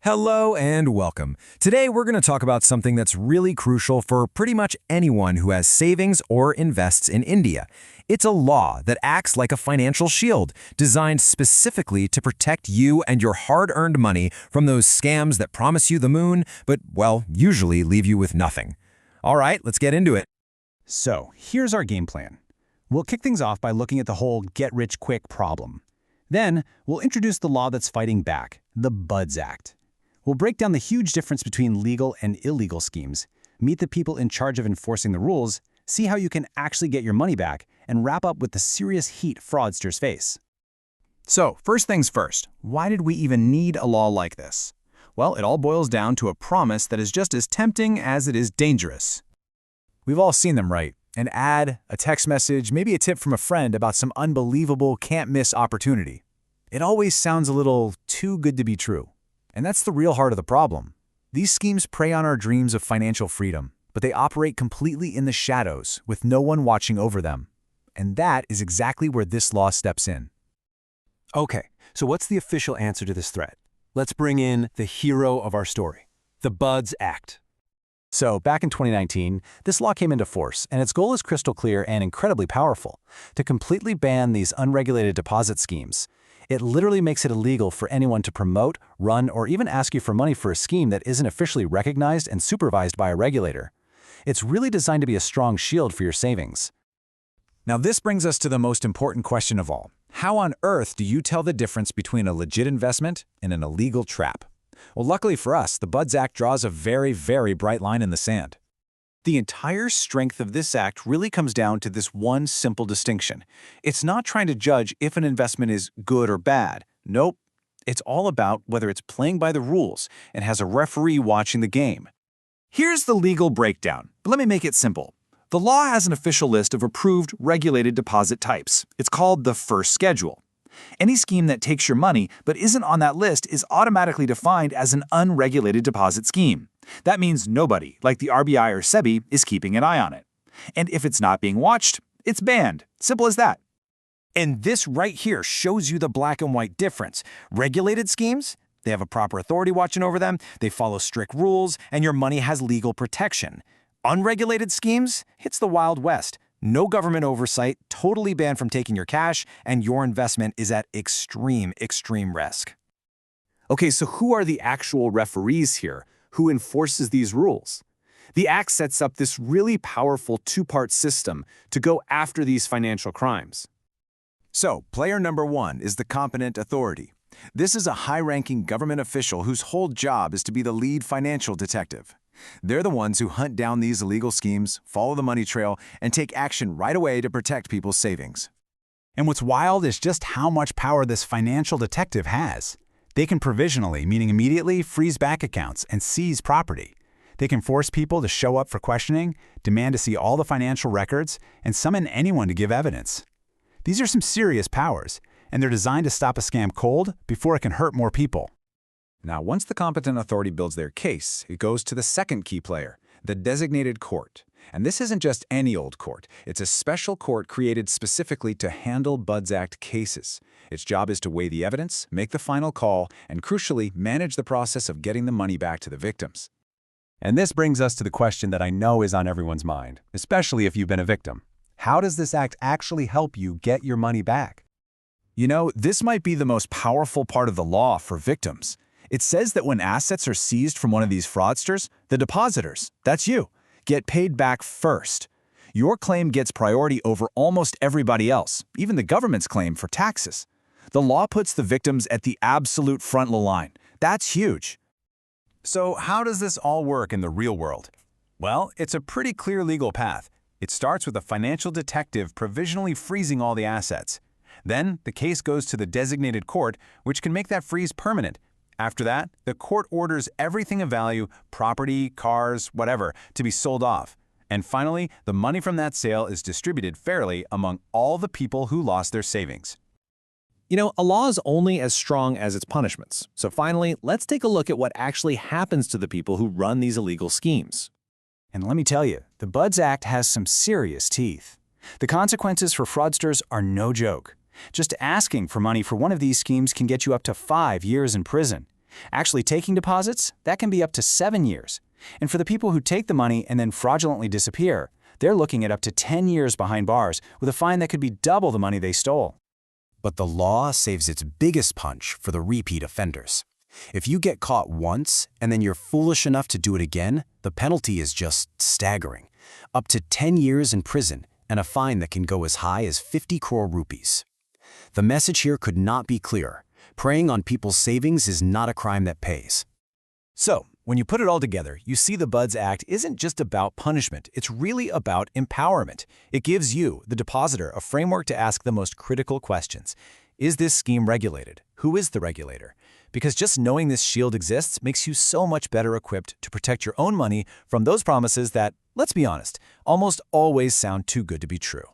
Hello and welcome. Today we're going to talk about something that's really crucial for pretty much anyone who has savings or invests in India. It's a law that acts like a financial shield, designed specifically to protect you and your hard-earned money from those scams that promise you the moon, but, well, usually leave you with nothing. All right, let's get into it. So, here's our game plan. We'll kick things off by looking at the whole get-rich-quick problem. Then, we'll introduce the law that's fighting back, the BUDS Act. We'll break down the huge difference between legal and illegal schemes, meet the people in charge of enforcing the rules, see how you can actually get your money back, and wrap up with the serious heat fraudsters face. So, first things first, why did we even need a law like this? Well, it all boils down to a promise that is just as tempting as it is dangerous. We've all seen them, right? An ad, a text message, maybe a tip from a friend about some unbelievable, can't-miss opportunity. It always sounds a little too good to be true. And that's the real heart of the problem. These schemes prey on our dreams of financial freedom, but they operate completely in the shadows, with no one watching over them. And that is exactly where this law steps in. Okay, so what's the official answer to this threat? Let's bring in the hero of our story, the BUDS Act. So, back in 2019, this law came into force, and its goal is crystal clear and incredibly powerful: to completely ban these unregulated deposit schemes. It literally makes it illegal for anyone to promote, run, or even ask you for money for a scheme that isn't officially recognized and supervised by a regulator. It's really designed to be a strong shield for your savings. Now, this brings us to the most important question of all. How on earth do you tell the difference between a legit investment and an illegal trap? Well, luckily for us, the BUDS Act draws a very, very bright line in the sand. The entire strength of this act really comes down to this one simple distinction. It's not trying to judge if an investment is good or bad. Nope. It's all about whether it's playing by the rules and has a referee watching the game. Here's the legal breakdown, but let me make it simple. The law has an official list of approved regulated deposit types. It's called the First Schedule. Any scheme that takes your money but isn't on that list is automatically defined as an unregulated deposit scheme. That means nobody, like the RBI or SEBI, is keeping an eye on it. And if it's not being watched, it's banned. Simple as that. And this right here shows you the black and white difference. Regulated schemes, they have a proper authority watching over them, they follow strict rules, and your money has legal protection. Unregulated schemes, it's the Wild West. No government oversight, totally banned from taking your cash, and your investment is at extreme risk. Okay, so who are the actual referees here? Who enforces these rules? The Act sets up this really powerful two-part system to go after these financial crimes. So, player number one is the competent authority. This is a high-ranking government official whose whole job is to be the lead financial detective. They're the ones who hunt down these illegal schemes, follow the money trail, and take action right away to protect people's savings. And what's wild is just how much power this financial detective has. They can provisionally, meaning immediately, freeze bank accounts and seize property. They can force people to show up for questioning, demand to see all the financial records, and summon anyone to give evidence. These are some serious powers, and they're designed to stop a scam cold before it can hurt more people. Now, once the competent authority builds their case, it goes to the second key player, the designated court. And this isn't just any old court. It's a special court created specifically to handle BUDS Act cases. Its job is to weigh the evidence, make the final call, and crucially, manage the process of getting the money back to the victims. And this brings us to the question that I know is on everyone's mind, especially if you've been a victim. How does this act actually help you get your money back? You know, this might be the most powerful part of the law for victims. It says that when assets are seized from one of these fraudsters, the depositors, that's you, get paid back first. Your claim gets priority over almost everybody else, even the government's claim for taxes. The law puts the victims at the absolute front line. That's huge. So how does this all work in the real world? Well, it's a pretty clear legal path. It starts with a financial detective provisionally freezing all the assets. Then the case goes to the designated court, which can make that freeze permanent. After that, the court orders everything of value, property, cars, whatever, to be sold off. And finally, the money from that sale is distributed fairly among all the people who lost their savings. You know, a law is only as strong as its punishments. So finally, let's take a look at what actually happens to the people who run these illegal schemes. And let me tell you, the BUDS Act has some serious teeth. The consequences for fraudsters are no joke. Just asking for money for one of these schemes can get you up to 5 years in prison. Actually taking deposits, that can be up to 7 years. And for the people who take the money and then fraudulently disappear, they're looking at up to 10 years behind bars with a fine that could be double the money they stole. But the law saves its biggest punch for the repeat offenders. If you get caught once and then you're foolish enough to do it again, the penalty is just staggering. Up to 10 years in prison and a fine that can go as high as 50 crore rupees. The message here could not be clearer. Preying on people's savings is not a crime that pays. So, when you put it all together, you see the BUDS Act isn't just about punishment, it's really about empowerment. It gives you, the depositor, a framework to ask the most critical questions. Is this scheme regulated? Who is the regulator? Because just knowing this shield exists makes you so much better equipped to protect your own money from those promises that, let's be honest, almost always sound too good to be true.